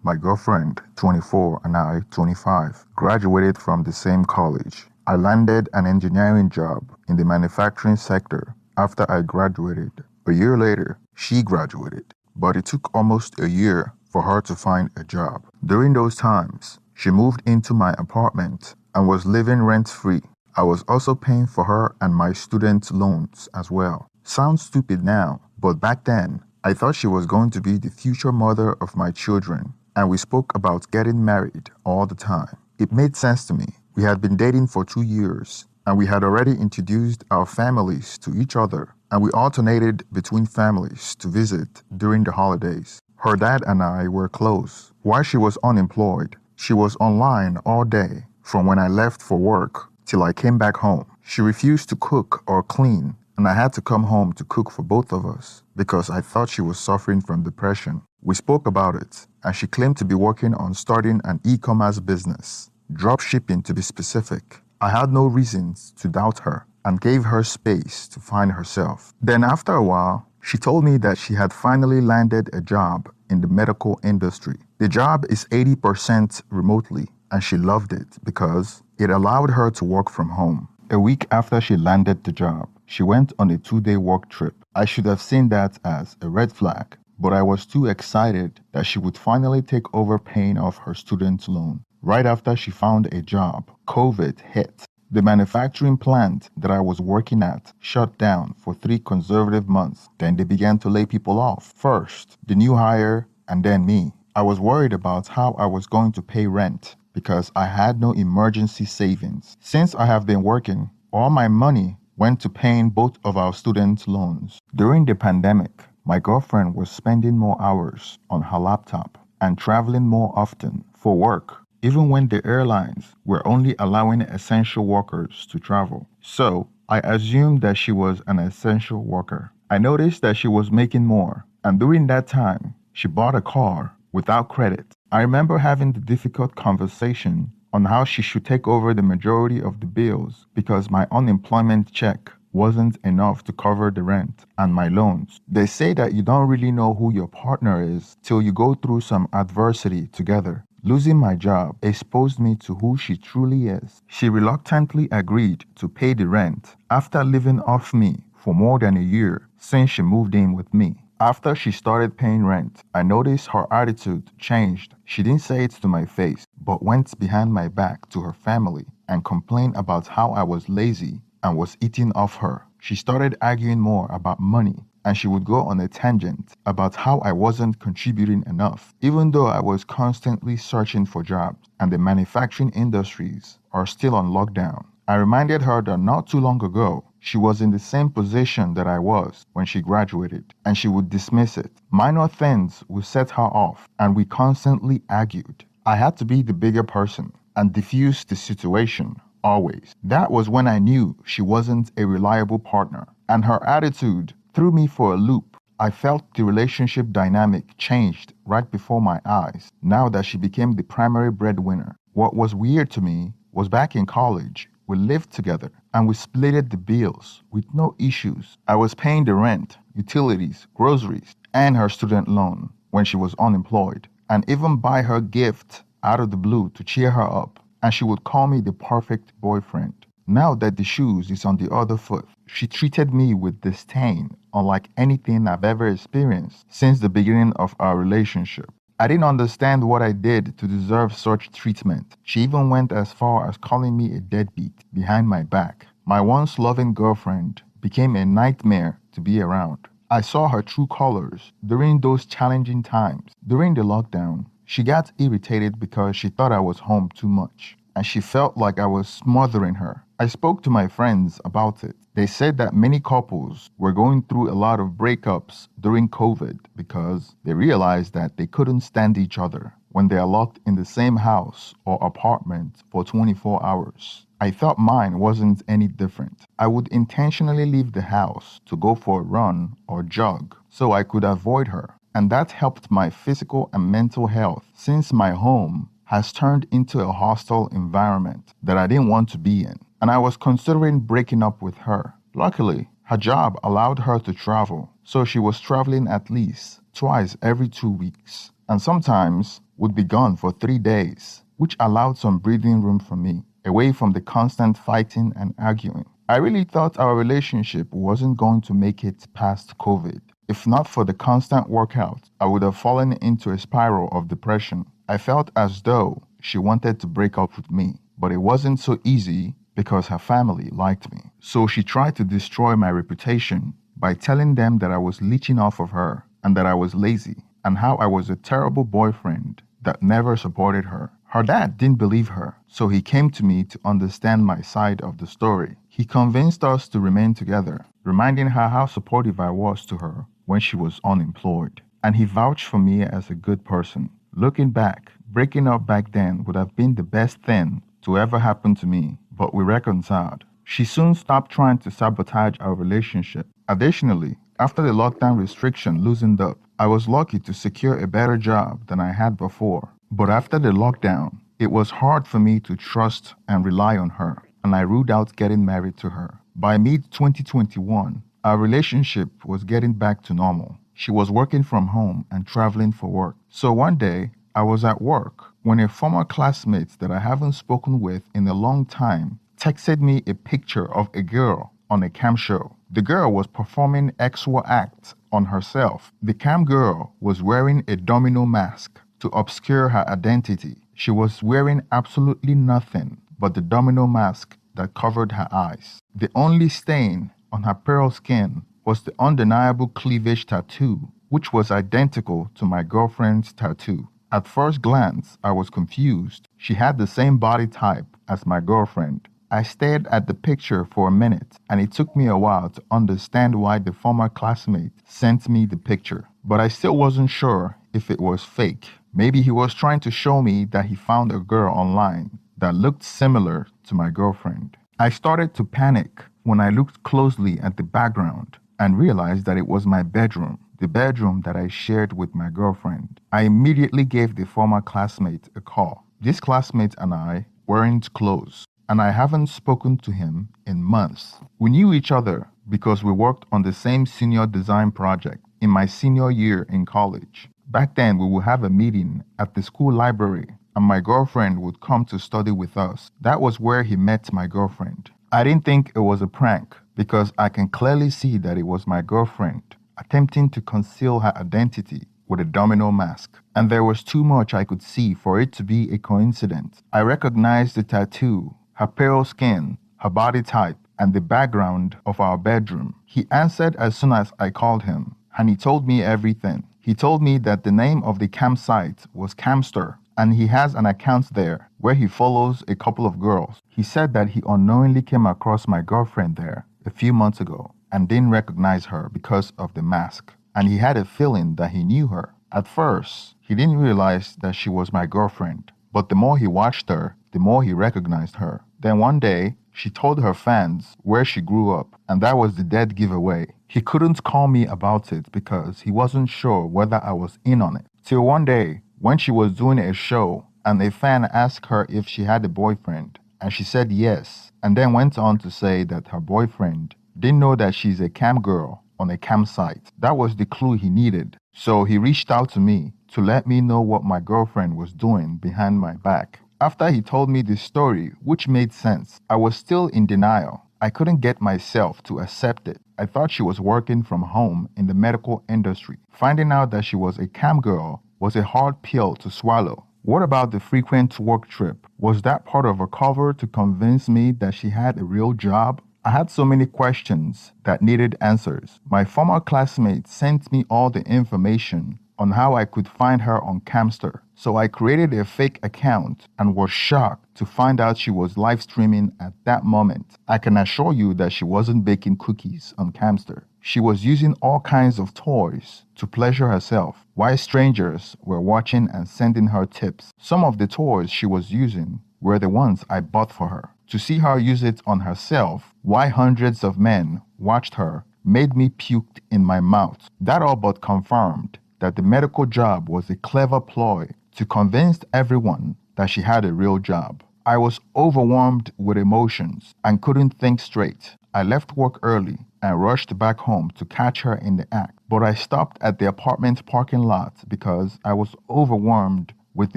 My girlfriend, 24, and I, 25, graduated from the same college. I landed an engineering job in the manufacturing sector after I graduated. A year later, she graduated, but it took almost a year for her to find a job. During those times, she moved into my apartment and was living rent-free. I was also paying for her and my student loans as well. Sounds stupid now, but back then, I thought she was going to be the future mother of my children, and we spoke about getting married all the time. It made sense to me. We had been dating for 2 years, and we had already introduced our families to each other, and we alternated between families to visit during the holidays. Her dad and I were close. While she was unemployed, she was online all day, from when I left for work till I came back home. She refused to cook or clean, and I had to come home to cook for both of us because I thought she was suffering from depression. We spoke about it, and she claimed to be working on starting an e-commerce business, drop shipping to be specific. I had no reasons to doubt her and gave her space to find herself. Then after a while, she told me that she had finally landed a job in the medical industry. The job is 80% remotely, and she loved it because it allowed her to work from home. A week after she landed the job, she went on a 2-day work trip. I should have seen that as a red flag, but I was too excited that she would finally take over paying off her student loan. Right after she found a job, COVID hit. The manufacturing plant that I was working at shut down for 3 consecutive months. Then they began to lay people off. First, the new hire, and then me. I was worried about how I was going to pay rent because I had no emergency savings. Since I have been working, all my money went to paying both of our student loans. During the pandemic, my girlfriend was spending more hours on her laptop and traveling more often for work, even when the airlines were only allowing essential workers to travel. So, I assumed that she was an essential worker. I noticed that she was making more, and during that time, she bought a car without credit. I remember having the difficult conversation on how she should take over the majority of the bills because my unemployment check wasn't enough to cover the rent and my loans. They say that you don't really know who your partner is till you go through some adversity together. Losing my job exposed me to who she truly is. She reluctantly agreed to pay the rent after living off me for more than a year since she moved in with me. After she started paying rent, I noticed her attitude changed. She didn't say it to my face, but went behind my back to her family and complained about how I was lazy and was eating off her. She started arguing more about money, and she would go on a tangent about how I wasn't contributing enough, even though I was constantly searching for jobs and the manufacturing industries are still on lockdown. I reminded her that not too long ago, she was in the same position that I was when she graduated, and she would dismiss it. Minor things would set her off, and we constantly argued. I had to be the bigger person and diffuse the situation, always. That was when I knew she wasn't a reliable partner, and her attitude threw me for a loop. I felt the relationship dynamic changed right before my eyes, now that she became the primary breadwinner. What was weird to me was back in college, we lived together and we splitted the bills with no issues. I was paying the rent, utilities, groceries, and her student loan when she was unemployed, and even buy her gift out of the blue to cheer her up, and she would call me the perfect boyfriend. Now that the shoes is on the other foot, she treated me with disdain, unlike anything I've ever experienced since the beginning of our relationship. I didn't understand what I did to deserve such treatment. She even went as far as calling me a deadbeat behind my back. My once loving girlfriend became a nightmare to be around. I saw her true colors during those challenging times. During the lockdown, she got irritated because she thought I was home too much, and she felt like I was smothering her. I spoke to my friends about it. They said that many couples were going through a lot of breakups during COVID because they realized that they couldn't stand each other when they are locked in the same house or apartment for 24 hours. I thought mine wasn't any different. I would intentionally leave the house to go for a run or jog so I could avoid her, and that helped my physical and mental health since my home has turned into a hostile environment that I didn't want to be in, and I was considering breaking up with her. Luckily, her job allowed her to travel, so she was traveling at least twice every 2 weeks, and sometimes would be gone for 3 days, which allowed some breathing room for me, away from the constant fighting and arguing. I really thought our relationship wasn't going to make it past COVID. If not for the constant workout, I would have fallen into a spiral of depression. I felt as though she wanted to break up with me, but it wasn't so easy because her family liked me. So she tried to destroy my reputation by telling them that I was leeching off of her and that I was lazy and how I was a terrible boyfriend that never supported her. Her dad didn't believe her, so he came to me to understand my side of the story. He convinced us to remain together, reminding her how supportive I was to her when she was unemployed. And he vouched for me as a good person. Looking back, breaking up back then would have been the best thing to ever happen to me, but we reconciled. She soon stopped trying to sabotage our relationship. Additionally, after the lockdown restriction loosened up, I was lucky to secure a better job than I had before. But after the lockdown, it was hard for me to trust and rely on her, and I ruled out getting married to her. By mid-2021, our relationship was getting back to normal. She was working from home and traveling for work. So one day, I was at work when a former classmate that I haven't spoken with in a long time texted me a picture of a girl on a cam show. The girl was performing actual acts on herself. The cam girl was wearing a domino mask to obscure her identity. She was wearing absolutely nothing but the domino mask that covered her eyes. The only stain on her pale skin was the undeniable cleavage tattoo, which was identical to my girlfriend's tattoo. At first glance, I was confused. She had the same body type as my girlfriend. I stared at the picture for a minute, and it took me a while to understand why the former classmate sent me the picture. But I still wasn't sure if it was fake. Maybe he was trying to show me that he found a girl online that looked similar to my girlfriend. I started to panic when I looked closely at the background and realized that it was my bedroom, the bedroom that I shared with my girlfriend. I immediately gave the former classmate a call. This classmate and I weren't close, and I haven't spoken to him in months. We knew each other because we worked on the same senior design project in my senior year in college. Back then, we would have a meeting at the school library, and my girlfriend would come to study with us. That was where he met my girlfriend. I didn't think it was a prank because I can clearly see that it was my girlfriend attempting to conceal her identity with a domino mask. And there was too much I could see for it to be a coincidence. I recognized the tattoo, her pale skin, her body type, and the background of our bedroom. He answered as soon as I called him, and he told me everything. He told me that the name of the campsite was Camster, and he has an account there where he follows a couple of girls. He said that he unknowingly came across my girlfriend there a few months ago and didn't recognize her because of the mask, and he had a feeling that he knew her. At first, he didn't realize that she was my girlfriend, but the more he watched her, the more he recognized her. Then one day, she told her fans where she grew up, and that was the dead giveaway. He couldn't call me about it because he wasn't sure whether I was in on it. Till one day, when she was doing a show, and a fan asked her if she had a boyfriend, and she said yes, and then went on to say that her boyfriend didn't know that she's a cam girl on a campsite. That was the clue he needed. So he reached out to me to let me know what my girlfriend was doing behind my back. After he told me this story, which made sense, I was still in denial. I couldn't get myself to accept it. I thought she was working from home in the medical industry. Finding out that she was a cam girl was a hard pill to swallow. What about the frequent work trip? Was that part of a cover to convince me that she had a real job? I had so many questions that needed answers. My former classmate sent me all the information on how I could find her on Camster. So I created a fake account and was shocked to find out she was live streaming at that moment. I can assure you that she wasn't baking cookies on Camster. She was using all kinds of toys to pleasure herself, while strangers were watching and sending her tips. Some of the toys she was using were the ones I bought for her. To see her use it on herself, while hundreds of men watched her, made me puke in my mouth. That all but confirmed that the medical job was a clever ploy to convince everyone that she had a real job. I was overwhelmed with emotions and couldn't think straight. I left work early and rushed back home to catch her in the act. But I stopped at the apartment parking lot because I was overwhelmed with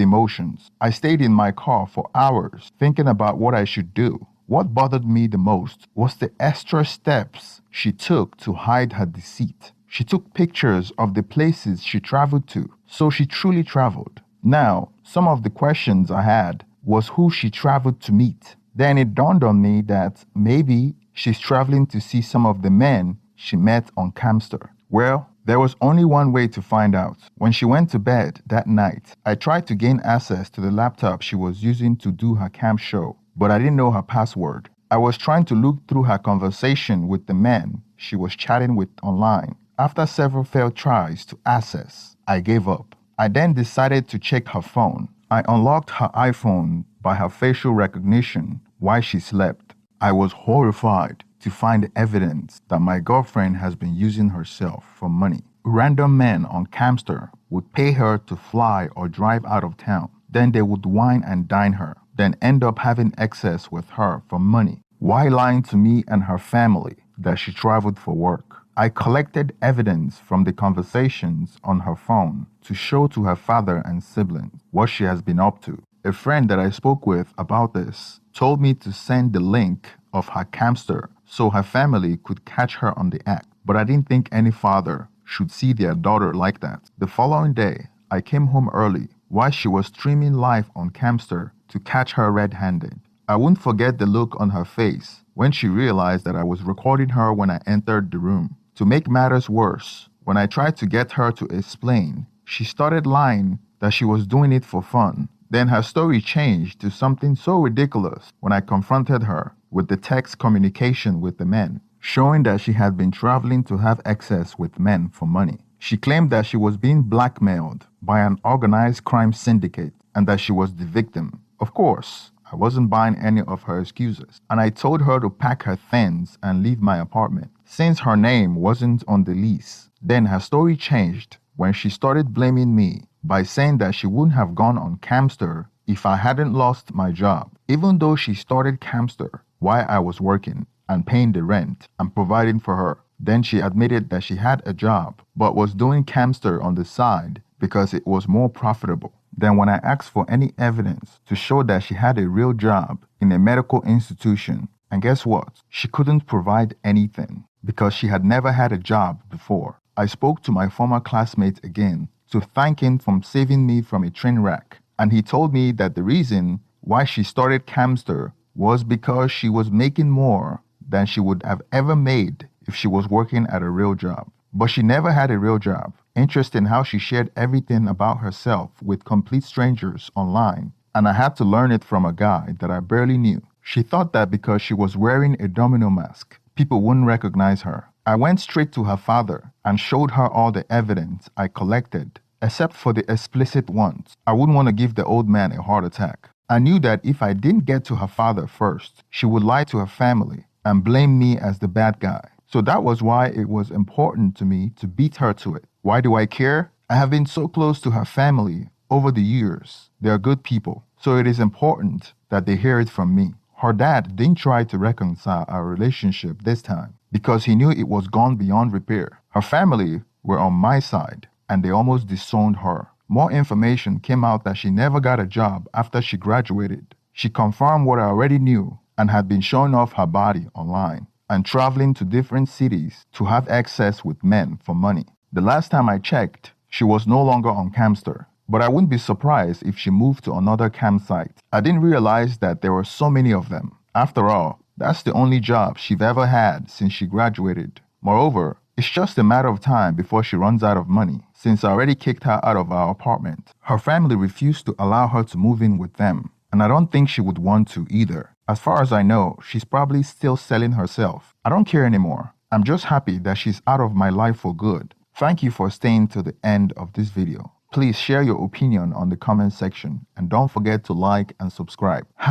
emotions. I stayed in my car for hours thinking about what I should do. What bothered me the most was the extra steps she took to hide her deceit. She took pictures of the places she traveled to, so she truly traveled. Now, some of the questions I had was who she traveled to meet. Then it dawned on me that maybe she's traveling to see some of the men she met on Camster. Well, there was only one way to find out. When she went to bed that night, I tried to gain access to the laptop she was using to do her camp show, but I didn't know her password. I was trying to look through her conversation with the men she was chatting with online. After several failed tries to access, I gave up. I then decided to check her phone. I unlocked her iPhone by her facial recognition while she slept. I was horrified to find evidence that my girlfriend has been using herself for money. Random men on Camster would pay her to fly or drive out of town. Then they would wine and dine her, then end up having excess with her for money, while lying to me and her family that she traveled for work. I collected evidence from the conversations on her phone to show to her father and siblings what she has been up to. A friend that I spoke with about this told me to send the link of her Camster so her family could catch her on the act. But I didn't think any father should see their daughter like that. The following day, I came home early while she was streaming live on Camster to catch her red-handed. I won't forget the look on her face when she realized that I was recording her when I entered the room. To make matters worse, when I tried to get her to explain, she started lying that she was doing it for fun. Then her story changed to something so ridiculous when I confronted her with the text communication with the men, showing that she had been traveling to have excess with men for money. She claimed that she was being blackmailed by an organized crime syndicate and that she was the victim. Of course, I wasn't buying any of her excuses, and I told her to pack her things and leave my apartment, since her name wasn't on the lease. Then her story changed when she started blaming me by saying that she wouldn't have gone on Camster if I hadn't lost my job, even though she started Camster while I was working and paying the rent and providing for her. Then she admitted that she had a job but was doing Camster on the side because it was more profitable. Then when I asked for any evidence to show that she had a real job in a medical institution, and guess what? She couldn't provide anything because she had never had a job before. I spoke to my former classmate again to thank him for saving me from a train wreck, and he told me that the reason why she started Camster was because she was making more than she would have ever made if she was working at a real job. But she never had a real job. Interesting how she shared everything about herself with complete strangers online, and I had to learn it from a guy that I barely knew. She thought that because she was wearing a domino mask, people wouldn't recognize her. I went straight to her father and showed her all the evidence I collected, except for the explicit ones. I wouldn't want to give the old man a heart attack. I knew that if I didn't get to her father first, she would lie to her family and blame me as the bad guy. So that was why it was important to me to beat her to it. Why do I care? I have been so close to her family over the years. They are good people, so it is important that they hear it from me. Her dad didn't try to reconcile our relationship this time because he knew it was gone beyond repair. Her family were on my side and they almost disowned her. More information came out that she never got a job after she graduated. She confirmed what I already knew and had been showing off her body online and traveling to different cities to have access with men for money. The last time I checked, she was no longer on Camster, but I wouldn't be surprised if she moved to another campsite. I didn't realize that there were so many of them. After all, that's the only job she's ever had since she graduated. Moreover, it's just a matter of time before she runs out of money, since I already kicked her out of our apartment. Her family refused to allow her to move in with them, and I don't think she would want to either. As far as I know, she's probably still selling herself. I don't care anymore. I'm just happy that she's out of my life for good. Thank you for staying to the end of this video. Please share your opinion on the comment section and don't forget to like and subscribe.